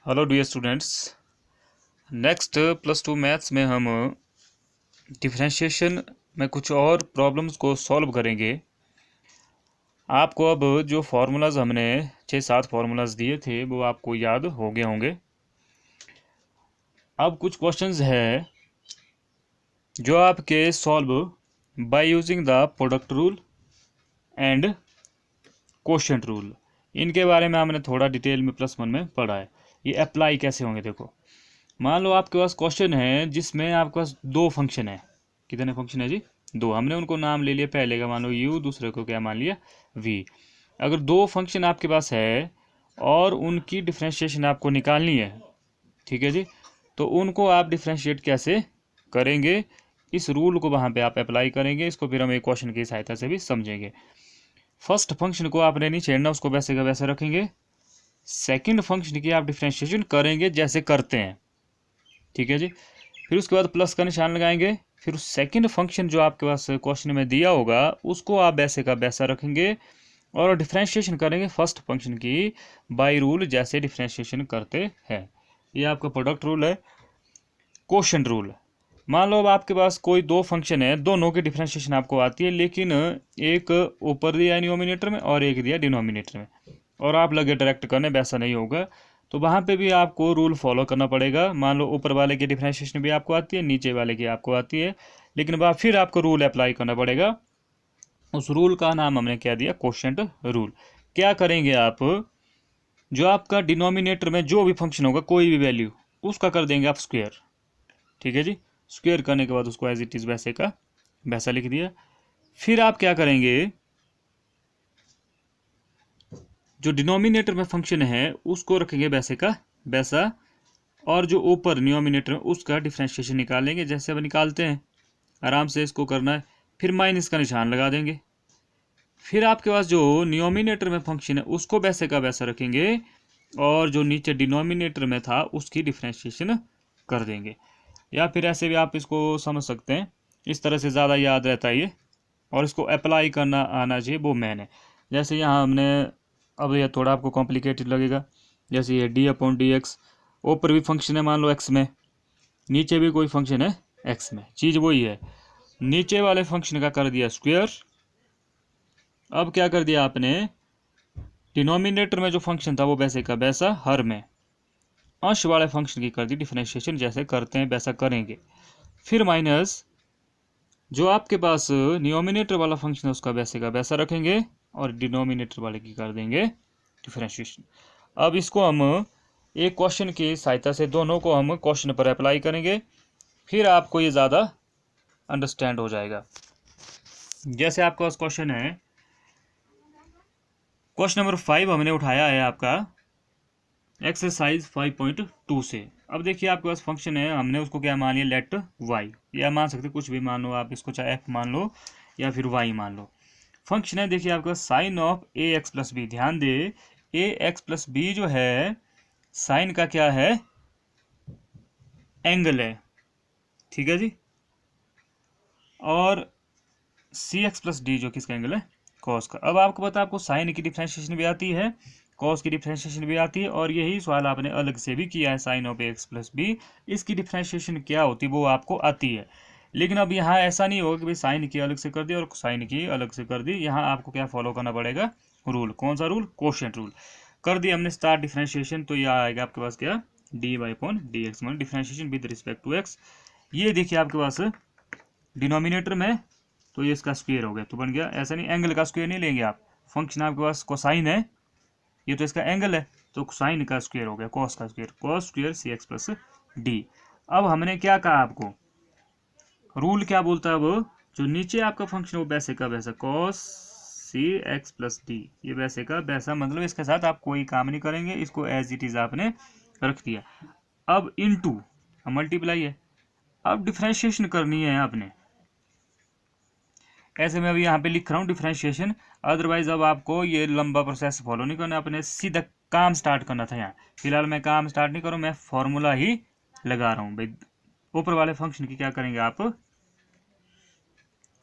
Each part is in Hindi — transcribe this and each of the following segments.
Hello dear students. Next +2 maths में हम डिफरेंशिएशन में कुछ और प्रॉब्लम्स को सॉल्व करेंगे। आपको अब जो फार्मूलाज हमने 6-7 फार्मूलाज दिए थे वो आपको याद हो गए होंगे। अब कुछ क्वेश्चंस है जो आपके solve by using the product rule and quotient rule. इनके बारे में हमने थोड़ा डिटेल में +1 में पढ़ा है। ये अप्लाई कैसे होंगे देखो। मान लो आपके पास क्वेश्चन है जिसमें आपके पास दो फंक्शन है। कितने फंक्शन है जी? दो। हमने उनको नाम ले लिया, पहले का मान लो u, दूसरे को क्या मान लिया v। अगर दो फंक्शन आपके पास है और उनकी डिफ्रेंशिएशन आपको निकालनी है, ठीक है जी, तो उनको आप डिफ्रेंशिएट कैसे करेंगे, इस रूल को वहाँ पे आप अप्लाई करेंगे। इसको फिर हम एक क्वेश्चन की सहायता से भी समझेंगे। फर्स्ट फंक्शन को आपने नहीं छेड़ना, उसको वैसे का वैसे रखेंगे। सेकंड फंक्शन की आप डिफ्रेंशिएशन करेंगे जैसे करते हैं, ठीक है जी। फिर उसके बाद प्लस का निशान लगाएंगे। फिर सेकंड फंक्शन जो आपके पास क्वेश्चन में दिया होगा उसको आप वैसे का वैसा रखेंगे और डिफ्रेंशिएशन करेंगे फर्स्ट फंक्शन की बाय रूल, जैसे डिफ्रेंशिएशन करते हैं। ये आपका प्रोडक्ट रूल है। कोशेंट रूल, मान लो अब आपके पास कोई दो फंक्शन है, दोनों की डिफ्रेंशिएशन आपको आती है, लेकिन एक ऊपर दिया न्यूमिनेटर में और एक दिया डिनोमिनेटर में, और आप लगे डायरेक्ट करने, वैसा नहीं होगा। तो वहाँ पे भी आपको रूल फॉलो करना पड़ेगा। मान लो ऊपर वाले की डिफ्रेंशिएशन भी आपको आती है, नीचे वाले की आपको आती है, लेकिन फिर आपको रूल अप्लाई करना पड़ेगा। उस रूल का नाम हमने क्या दिया? Quotient rule. क्या करेंगे आप? जो आपका डिनोमिनेटर में जो भी फंक्शन होगा, कोई भी वैल्यू, उसका कर देंगे आप स्क्वेयर, ठीक है जी। स्क्वेयर करने के बाद उसको एज इट इज़ वैसे का वैसा लिख दिया। फिर आप क्या करेंगे? जो डिनोमिनेटर में फंक्शन है उसको रखेंगे वैसे का वैसा, और जो ऊपर न्यूमिनेटर है उसका डिफ्रेंशिएशन निकालेंगे जैसे अब निकालते हैं। आराम से इसको करना है। फिर माइनस का निशान लगा देंगे। फिर आपके पास जो न्यूमिनेटर में फंक्शन है उसको वैसे का वैसा रखेंगे, और जो नीचे डिनोमिनेटर में था उसकी डिफ्रेंशिएशन कर देंगे। या फिर ऐसे भी आप इसको समझ सकते हैं, इस तरह से ज़्यादा याद रहता है ये, और इसको अप्लाई करना आना चाहिए, वो मैन है। जैसे यहाँ हमने, अब यह थोड़ा आपको कॉम्प्लिकेटेड लगेगा, जैसे ये d/dx, ऊपर भी फंक्शन है मान लो x में, नीचे भी कोई फंक्शन है x में, चीज़ वही है। नीचे वाले फंक्शन का कर दिया स्क्वायर। अब क्या कर दिया आपने? डिनोमिनेटर में जो फंक्शन था वो वैसे का वैसा, हर में अंश वाले फंक्शन की कर दी डिफरेंशिएशन, जैसे करते हैं वैसा करेंगे। फिर माइनस जो आपके पास न्यूमिनेटर वाला फंक्शन है उसका वैसे का वैसा रखेंगे, और डिनोमिनेटर वाले की कर देंगे डिफरेंशिएशन। अब इसको हम एक क्वेश्चन की सहायता से दोनों को हम क्वेश्चन पर अप्लाई करेंगे, फिर आपको ये ज़्यादा अंडरस्टैंड हो जाएगा। जैसे आपके पास क्वेश्चन है, क्वेश्चन नंबर 5 हमने उठाया है आपका एक्सरसाइज 5.2 से। अब देखिए आपके पास फंक्शन है, हमने उसको क्या मान लिया? लेट वाई, या मान सकते कुछ भी मान लो आप इसको, चाहे एफ मान लो या फिर वाई मान लो। फंक्शन है, देखिए आपका sine of A x plus B. ध्यान दे, ए एक्स प्लस बी जो है साइन का क्या है? एंगल है, ठीक है जी। और सी एक्स प्लस डी जो किसका एंगल है? कॉस का। अब आपको पता है, आपको साइन की डिफ्रेंशिएशन भी आती है, कॉस की डिफ्रेंशिएशन भी आती है, और यही सवाल आपने अलग से भी किया है, sine of x plus B, इसकी डिफ्रेंशिएशन क्या होती है वो आपको आती है। लेकिन अब यहाँ ऐसा नहीं होगा कि भाई साइन की अलग से कर दी और साइन की अलग से कर दी। यहाँ आपको क्या फॉलो करना पड़ेगा? रूल। कौन सा रूल? Quotient rule. कर दिया हमने स्टार्ट डिफ्रेंशिएशन, तो यह आएगा आपके पास क्या? D y upon D x, मतलब differentiation with respect to x. ये देखिए आपके पास डिनोमिनेटर में, तो ये इसका स्क्वायर हो गया, तो बन गया। ऐसा नहीं, एंगल का स्क्वायर नहीं लेंगे आप। फंक्शन आपके पास कोसाइन है, ये तो इसका एंगल है, तो साइन का स्क्वायर हो गया, कॉस का स्क्वायर, कॉस स्क्वायर सी एक्स प्लस डी। अब हमने क्या कहा आपको? रूल क्या बोलता है? वो जो नीचे आपका फंक्शन है वो वैसे का वैसा, कॉस सी एक्स प्लस डी, ये वैसे का वैसा, मतलब इसके साथ आप कोई काम नहीं करेंगे, इसको एज इट इज आपने रख दिया। अब इनटू मल्टीप्लाई है, अब डिफ्रेंशिएशन करनी है आपने। ऐसे मैं अभी यहाँ पे लिख रहा हूँ डिफ्रेंशिएशन, अदरवाइज अब आपको ये लंबा प्रोसेस फॉलो नहीं करना, अपने सीधा काम स्टार्ट करना था। यहाँ फिलहाल मैं काम स्टार्ट नहीं करूँ, मैं फॉर्मूला ही लगा रहा हूँ भाई। ऊपर वाले फंक्शन की क्या करेंगे आप?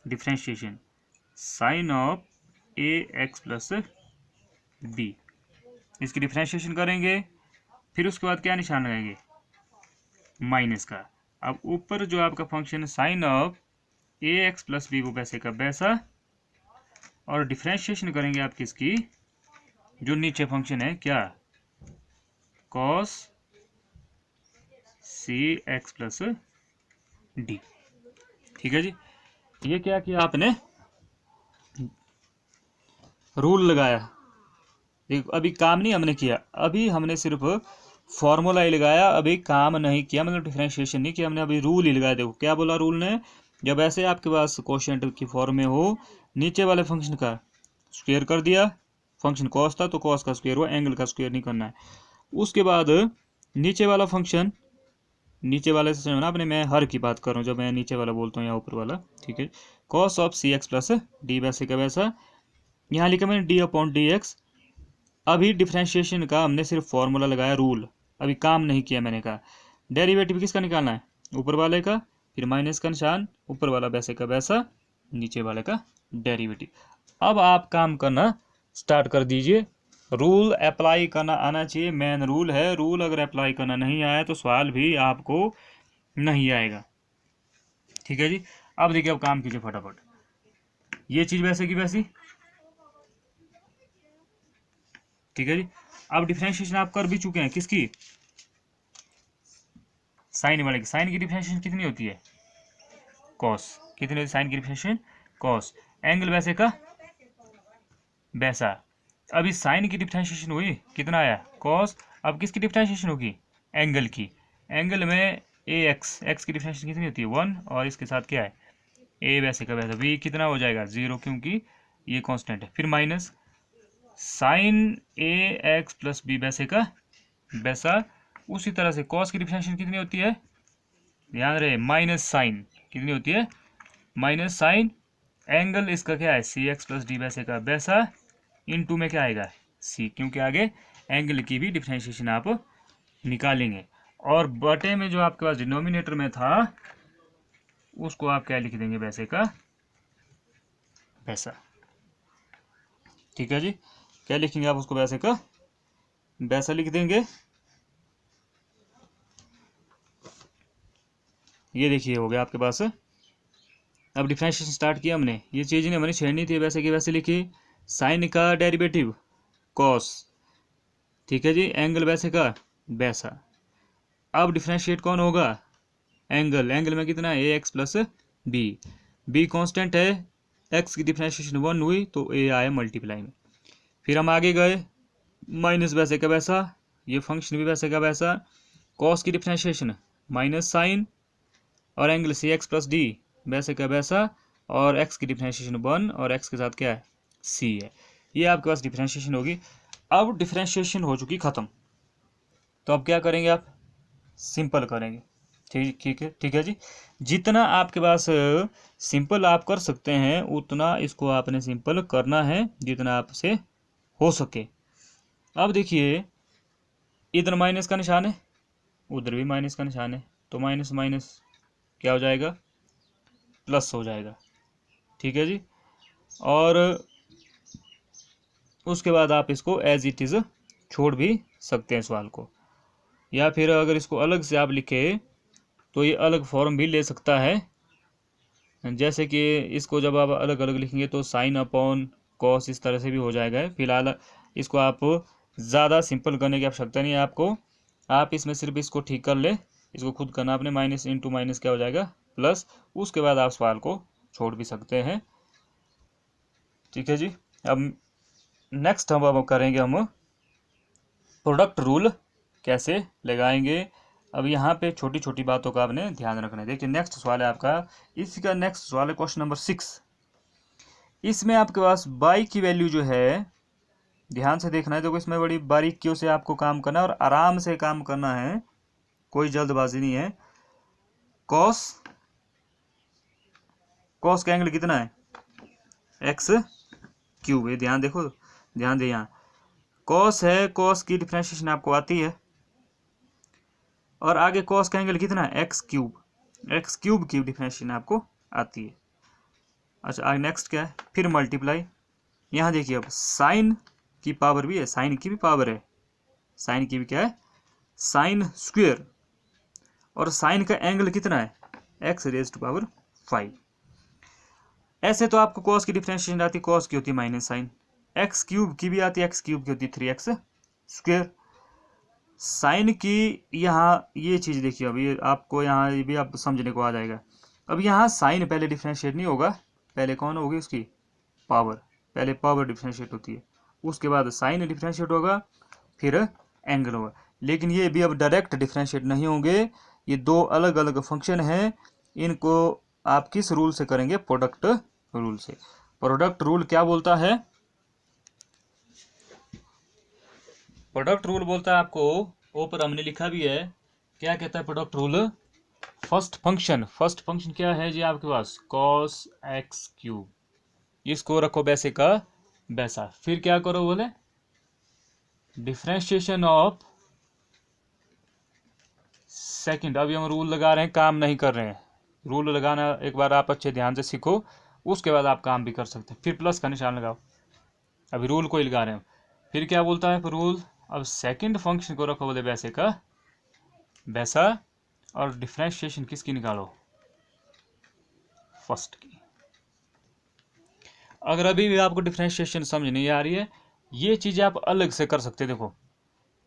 Differentiation sine of A x plus B, इसकी डिफ्रेंशिएशन करेंगे, फिर उसके बाद क्या निशान लगाएंगे, माइनस का। अब ऊपर जो आपका फंक्शन है sine of A x plus B, वो वैसे का वैसा, और डिफ्रेंशिएशन करेंगे आप किसकी, जो नीचे फंक्शन है क्या, कॉस सी एक्स प्लस डी। ठीक है जी, ये क्या किया आपने, रूल लगाया। देखो अभी काम नहीं हमने किया, अभी हमने सिर्फ फॉर्मूला ही लगाया, अभी काम नहीं किया, मतलब डिफरेंशिएशन नहीं किया हमने, अभी रूल ही लगाया। देखो क्या बोला रूल ने, जब ऐसे आपके पास कोशेंट की फॉर्म में हो, नीचे वाले फंक्शन का स्क्वायर कर दिया, फंक्शन कॉस था तो कॉस का स्क्वायर हुआ, एंगल का स्क्वायर नहीं करना है। उसके बाद नीचे वाला फंक्शन, नीचे वाले से ना अपने, मैं हर की बात कर रहा हूँ जब मैं नीचे वाला बोलता हूँ या ऊपर वाला, ठीक है, cos of C x plus D वैसे का वैसा, यहाँ लिखा मैंने डी अपॉन डी एक्स। अभी डिफ्रेंशिएशन का हमने सिर्फ फॉर्मूला लगाया, रूल, अभी काम नहीं किया। मैंने कहा डेरिवेटिव किसका निकालना है, ऊपर वाले का, फिर माइनस का निशान, ऊपर वाला वैसे का वैसा, नीचे वाले का डेरिवेटिव। अब आप काम करना स्टार्ट कर दीजिए, रूल अप्लाई करना आना चाहिए, मेन रूल है। रूल अगर अप्लाई करना नहीं आया तो सवाल भी आपको नहीं आएगा। ठीक है जी, अब देखिए, अब काम कीजिए फटाफट, ये चीज वैसे की वैसी। ठीक है जी, अब डिफरेंशिएशन आप कर भी चुके हैं किसकी, साइन वाले की। साइन की डिफरेंशिएशन कितनी होती है, कॉस, कितनी होती है साइन की डिफरेंशिएशन, कॉस, एंगल वैसे का वैसा। अभी साइन की डिफरेंशिएशन हुई, कितना आया, कॉस। अब किसकी डिफरेंशिएशन होगी, एंगल की। एंगल में ए एक्स, एक्स की डिफरेंशिएशन कितनी होती है 1, और इसके साथ क्या है, ए वैसे का वैसा, बी कितना हो जाएगा 0, क्योंकि ये कांस्टेंट है। फिर माइनस साइन ए एक्स प्लस बी वैसे का वैसा। उसी तरह से कॉस की डिफरेंशिएशन कितनी होती है, ध्यान रहे, माइनस साइन कितनी होती है, माइनस साइन, एंगल इसका क्या है सी एक्स प्लस डी वैसे का वैसा, इन टू में क्या आएगा सी, क्योंकि आगे एंगल की भी डिफरेंशिएशन आप निकालेंगे। और बटे में जो आपके पास डिनोमिनेटर में था उसको आप क्या लिख देंगे, वैसे का वैसा। ठीक है जी, क्या लिखेंगे आप उसको, वैसे का वैसा लिख देंगे। ये देखिए हो गया आपके पास। अब डिफरेंशिएशन स्टार्ट किया हमने, ये चीज़ नहीं हमारी छेड़नी थी, वैसे की वैसे लिखी। साइन का डेरिवेटिव कॉस, ठीक है जी, एंगल वैसे का वैसा। अब डिफरेंशिएट कौन होगा, एंगल, एंगल में कितना है a x plus b, b constant है, एक्स की डिफरेंशिएशन 1 हुई तो ए आया मल्टीप्लाई में। फिर हम आगे गए, माइनस वैसे का वैसा, ये फंक्शन भी वैसे का वैसा, कॉस की डिफरेंशिएशन माइनस साइन, और angle C x plus D वैसे का वैसा, और एक्स की डिफरेंशिएशन 1, और एक्स के साथ क्या है सी है। ये आपके पास डिफरेंशिएशन होगी। अब डिफरेंशिएशन हो चुकी ख़त्म, तो अब क्या करेंगे आप, सिंपल करेंगे। ठीक है जी, जितना आपके पास सिंपल आप कर सकते हैं उतना इसको आपने सिंपल करना है, जितना आपसे हो सके। अब देखिए, इधर माइनस का निशान है, उधर भी माइनस का निशान है, तो माइनस माइनस क्या हो जाएगा, प्लस हो जाएगा। ठीक है जी, और उसके बाद आप इसको एज इट इज़ छोड़ भी सकते हैं सवाल को, या फिर अगर इसको अलग से आप लिखे तो ये अलग फॉर्म भी ले सकता है। जैसे कि इसको जब आप अलग अलग लिखेंगे तो साइन अपॉन कॉस इस तरह से भी हो जाएगा। फिलहाल इसको आप ज़्यादा सिंपल करने की आवश्यकता नहीं है आपको, आप इसमें सिर्फ इसको ठीक कर ले, इसको खुद करना आपने, माइनस इंटू माइनस क्या हो जाएगा प्लस, उसके बाद आप सवाल को छोड़ भी सकते हैं। ठीक है जी, अब नेक्स्ट हम करेंगे, हम प्रोडक्ट रूल कैसे लगाएंगे। अब यहाँ पे छोटी छोटी बातों का आपने ध्यान रखना है। देखिए नेक्स्ट सवाल है आपका, इसका नेक्स्ट सवाल है क्वेश्चन नंबर 6। इसमें आपके पास बाई की वैल्यू जो है, ध्यान से देखना है, देखो इसमें बड़ी बारीकियों से आपको काम करना है और आराम से काम करना है, कोई जल्दबाजी नहीं है। कॉस, कॉस का एंगल कितना है एक्स क्यूब है, ध्यान देखो, ध्यान दे, यहाँ कॉस है, कॉस की डिफरेंशिएशन आपको आती है, और आगे कॉस का एंगल कितना है एक्स क्यूब, एक्स क्यूब की डिफरेंशिएशन आपको आती है। अच्छा आगे नेक्स्ट क्या है, फिर मल्टीप्लाई। यहाँ देखिए अब साइन की पावर भी है, साइन की भी पावर है, साइन की भी क्या है साइन स्क्वायर, और साइन का एंगल कितना है x⁻⁵। ऐसे तो आपको कॉस की डिफरेंशिएशन आती है, कॉस की होती है माइनस साइन, x³ की भी आती है, x³ की होती है 3x²। साइन की यहाँ ये चीज़ देखिए, अभी आपको यहाँ ये भी आप समझने को आ जाएगा। अब यहाँ साइन पहले डिफरेंशिएट नहीं होगा, पहले कौन होगी उसकी पावर, पहले पावर डिफरेंशिएट होती है, उसके बाद साइन डिफरेंशिएट होगा, फिर एंगल होगा। लेकिन ये भी अब डायरेक्ट डिफरेंशिएट नहीं होंगे, ये दो अलग अलग फंक्शन हैं, इनको आप किस रूल से करेंगे, प्रोडक्ट रूल से। प्रोडक्ट रूल क्या बोलता है, प्रोडक्ट रूल बोलता है आपको, ऊपर हमने लिखा भी है, क्या कहता है प्रोडक्ट रूल, फर्स्ट फंक्शन क्या है जी आपके पास, cos x³, इसको रखो वैसे का वैसा, फिर क्या करो बोले, डिफरेंशिएशन ऑफ सेकंड। अभी हम रूल लगा रहे हैं, काम नहीं कर रहे हैं, रूल लगाना एक बार आप अच्छे ध्यान से सीखो, उसके बाद आप काम भी कर सकते हैं। फिर प्लस का निशान लगाओ, अभी रूल को ही लगा रहे हैं। फिर क्या बोलता है रूल, अब सेकंड फंक्शन को रखो बोले वैसे का वैसा, और डिफरेंशिएशन किसकी निकालो, फर्स्ट की। अगर अभी भी आपको डिफरेंशिएशन समझ नहीं आ रही है, ये चीज़ें आप अलग से कर सकते हैं। देखो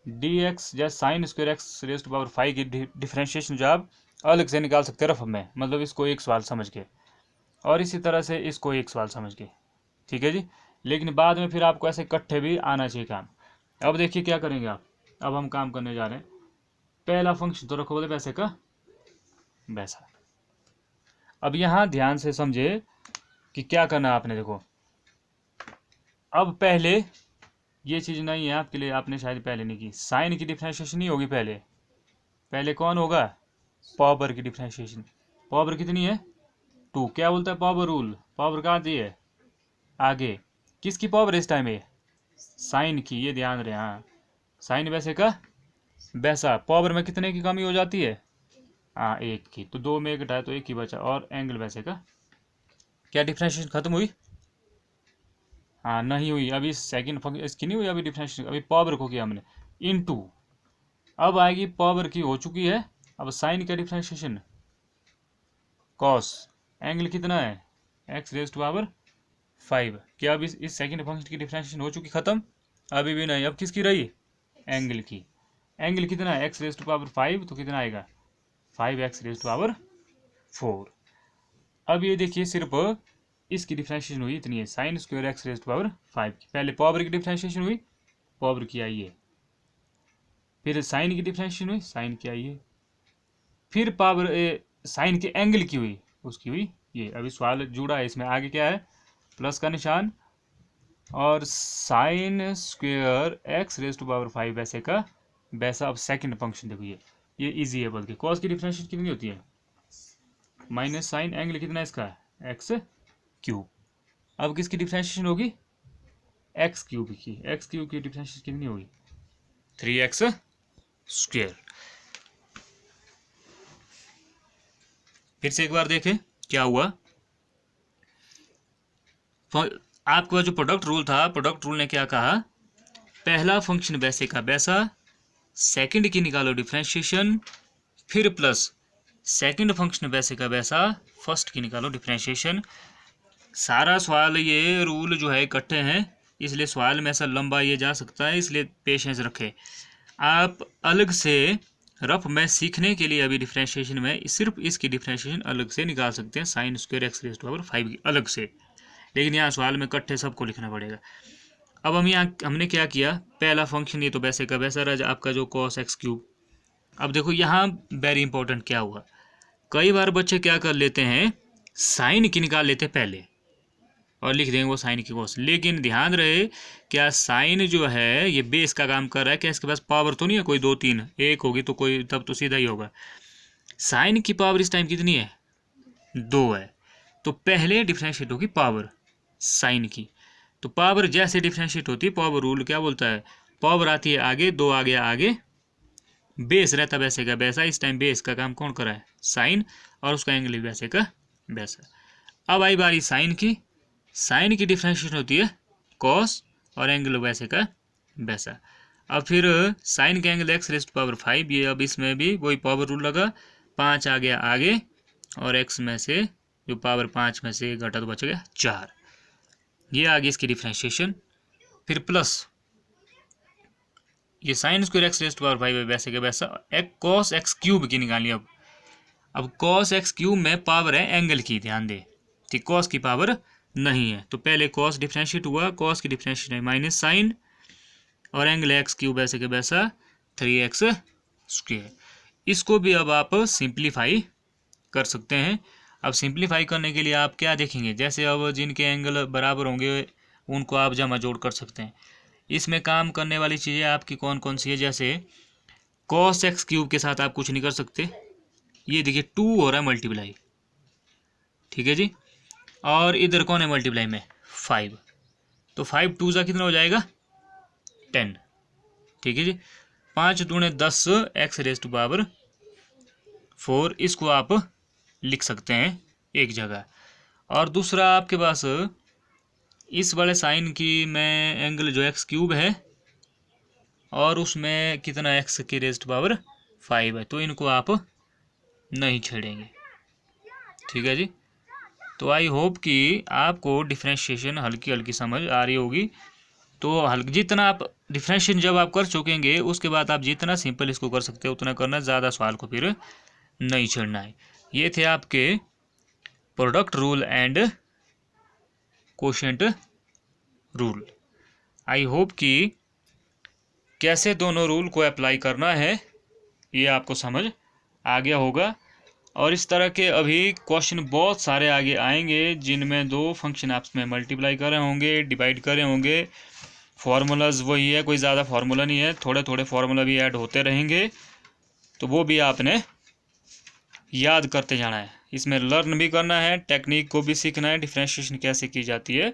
dx या साइन स्क्वायर x⁵ की डिफरेंशिएशन जो आप अलग से निकाल सकते हैं रफ में, मतलब इसको एक सवाल समझ के, और इसी तरह से इसको एक सवाल समझ के, ठीक है जी। लेकिन बाद में फिर आपको ऐसे इकट्ठे भी आना चाहिए काम। अब देखिए क्या करेंगे आप, अब हम काम करने जा रहे हैं, पहला फंक्शन तो रखो बोले वैसे का वैसा। अब यहाँ ध्यान से समझे कि क्या करना है आपने, देखो अब पहले ये चीज़ नहीं है आपके लिए, आपने शायद पहले नहीं की, साइन की डिफरेंशिएशन नहीं होगी पहले, पहले कौन होगा, पावर की डिफरेंशिएशन। पावर कितनी है 2, क्या बोलता है पावर रूल, पावर कहाँ दी है आगे, किसकी पावर इस टाइम है, साइन की, ये ध्यान रहे। हाँ साइन वैसे का वैसा, पावर में कितने की कमी हो जाती है, हाँ 1 की, तो 2 में 1 घटाया तो 1 ही बचा, और एंगल वैसे का, क्या डिफरेंशिएशन खत्म हुई, हाँ नहीं हुई, अभी सेकंड फंक्शन इसकी नहीं हुई अभी डिफरेंशिएशन, अभी पावर को किया हमने इनटू, अब आएगी पावर की हो चुकी है, अब साइन का डिफरेंशिएशन कॉस, एंगल कितना है x⁵, क्या अब इस सेकंड फंक्शन की डिफरेंशिएशन हो चुकी खत्म, अभी भी नहीं, अब किसकी रही, एंगल की। एंगल कितना है x⁵, तो कितना आएगा 5x⁴। अब ये देखिए सिर्फ इसकी डिफरेंशिएशन हुई इतनी है, साइन स्क्वायर x⁵ की, पहले पावर की डिफरेंशिएशन हुई, पावर की आई है, फिर साइन की डिफरेंशिएशन हुई, साइन की आई है, फिर पावर साइन के एंगल की हुई, उसकी हुई ये। अभी सवाल जुड़ा है इसमें, आगे क्या है प्लस का निशान, और साइन स्क्वायर x⁵ वैसे का वैसा। अब सेकंड फंक्शन देखो, ये इजी है, बल्कि कॉस की डिफरेंशिएशन कितनी होती है माइनस साइन, एंगल कितना है इसका x³। अब किसकी डिफरेंशिएशन होगी x³ की, x³ की डिफरेंशिएशन कितनी होगी 3x²। फिर से एक बार देखें क्या हुआ, आपका जो प्रोडक्ट रूल था, प्रोडक्ट रूल ने क्या कहा, पहला फंक्शन वैसे का वैसा, सेकंड की निकालो डिफरेंशिएशन, फिर प्लस सेकंड फंक्शन वैसे का वैसा, फर्स्ट की निकालो डिफरेंशिएशन। सारा सवाल ये रूल जो है इकट्ठे हैं, इसलिए सवाल में ऐसा लंबा ये जा सकता है, इसलिए पेशेंस रखें। आप अलग से रफ में सीखने के लिए अभी डिफरेंशिएशन में सिर्फ इसकी डिफरेंशिएशन अलग से निकाल सकते हैं, साइन स्क्वायर x⁵ की अलग से, लेकिन यहाँ सवाल में इकट्ठे सबको लिखना पड़ेगा। अब हमने क्या किया, पहला फंक्शन ये तो वैसे का वैसा रहा आपका जो cos x³। अब देखो यहाँ वेरी इंपॉर्टेंट क्या हुआ, कई बार बच्चे क्या कर लेते हैं, साइन की निकाल लेते पहले और लिख देंगे वो साइन की कॉस, लेकिन ध्यान रहे क्या साइन जो है ये बेस का काम कर रहा है, क्या इसके पास पावर तो नहीं है कोई 2 3, 1 होगी तो कोई, तब तो सीधा ही होगा। साइन की पावर इस टाइम कितनी है 2 है, तो पहले डिफरेंशिएट होगी पावर साइन की, तो पावर जैसे डिफरेंशिएट होती है, पावर रूल क्या बोलता है, पावर आती है आगे, 2 आ गया आगे, बेस रहता वैसे का वैसा, इस टाइम बेस का काम कौन कर रहा है साइन, और उसका एंगल भी वैसे का वैसा। अब आई बारी साइन की, साइन की डिफरेंशिएशन होती है कॉस, और एंगल वैसे का वैसा। अब फिर साइन का angle x raise to power 5, ये अब इसमें भी वही पावर रूल लगा, 5 आ गया आगे और एक्स में से जो पावर 5 में से घटा तो बच गया 4, ये आ गई इसकी डिफ्रेंशिएशन। फिर प्लस ये sine square x raise to power 5 है वैसे के वैसा, एक कॉस एक्स क्यूब की निकाली। अब कॉस एक्स क्यूब में पावर है एंगल की, ध्यान दे, ठीक, कॉस की पावर नहीं है, तो पहले कॉस डिफ्रेंशिएट हुआ, कॉस की डिफ्रेंशिएट है माइनस साइन और एंगल एक्स क्यूब ऐसे के वैसा 3x स्क्वायर। इसको भी अब आप सिंप्लीफाई कर सकते हैं। अब सिंप्लीफाई करने के लिए आप क्या देखेंगे, जैसे अब जिनके एंगल बराबर होंगे उनको आप जमा जोड़ कर सकते हैं। इसमें काम करने वाली चीज़ें आपकी कौन कौन सी है, जैसे कॉस एक्स क्यूब के साथ आप कुछ नहीं कर सकते, ये देखिए 2 हो रहा है मल्टीप्लाई, ठीक है जी, और इधर कौन है मल्टीप्लाई में 5, तो 5 2 कितना हो जाएगा 10, ठीक है जी। 5 दूने 10 एक्स रेज़ टू पावर 4, इसको आप लिख सकते हैं एक जगह। और दूसरा आपके पास इस वाले साइन की में एंगल जो एक्स क्यूब है और उसमें कितना एक्स की रेज़ टू पावर 5 है, तो इनको आप नहीं छेड़ेंगे, ठीक है जी। तो आई होप कि आपको डिफ्रेंशिएशन हल्की हल्की समझ आ रही होगी। तो जितना आप डिफ्रेंशिएशन जब आप कर चुकेंगे उसके बाद आप जितना सिंपल इसको कर सकते हो उतना करना, ज़्यादा सवाल को फिर नहीं छेड़ना है। ये थे आपके product rule and quotient rule. I hope कि कैसे दोनों रूल को अप्लाई करना है ये आपको समझ आ गया होगा। और इस तरह के अभी क्वेश्चन बहुत सारे आगे आएंगे जिनमें 2 फंक्शन आपस में मल्टीप्लाई कर रहे होंगे, डिवाइड कर रहे होंगे, फार्मूलाज वही है, कोई ज़्यादा फार्मूला नहीं है, थोड़े थोड़े फार्मूला भी ऐड होते रहेंगे, तो वो भी आपने याद करते जाना है। इसमें लर्न भी करना है, टेक्निक को भी सीखना है, डिफ्रेंशिएशन कैसे की जाती है,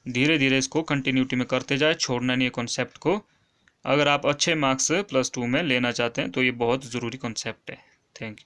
धीरे धीरे इसको कंटिन्यूटी में करते जाए, छोड़ना नहीं है कॉन्सेप्ट को। अगर आप अच्छे मार्क्स +2 में लेना चाहते हैं तो ये बहुत ज़रूरी कॉन्सेप्ट है। Thank you.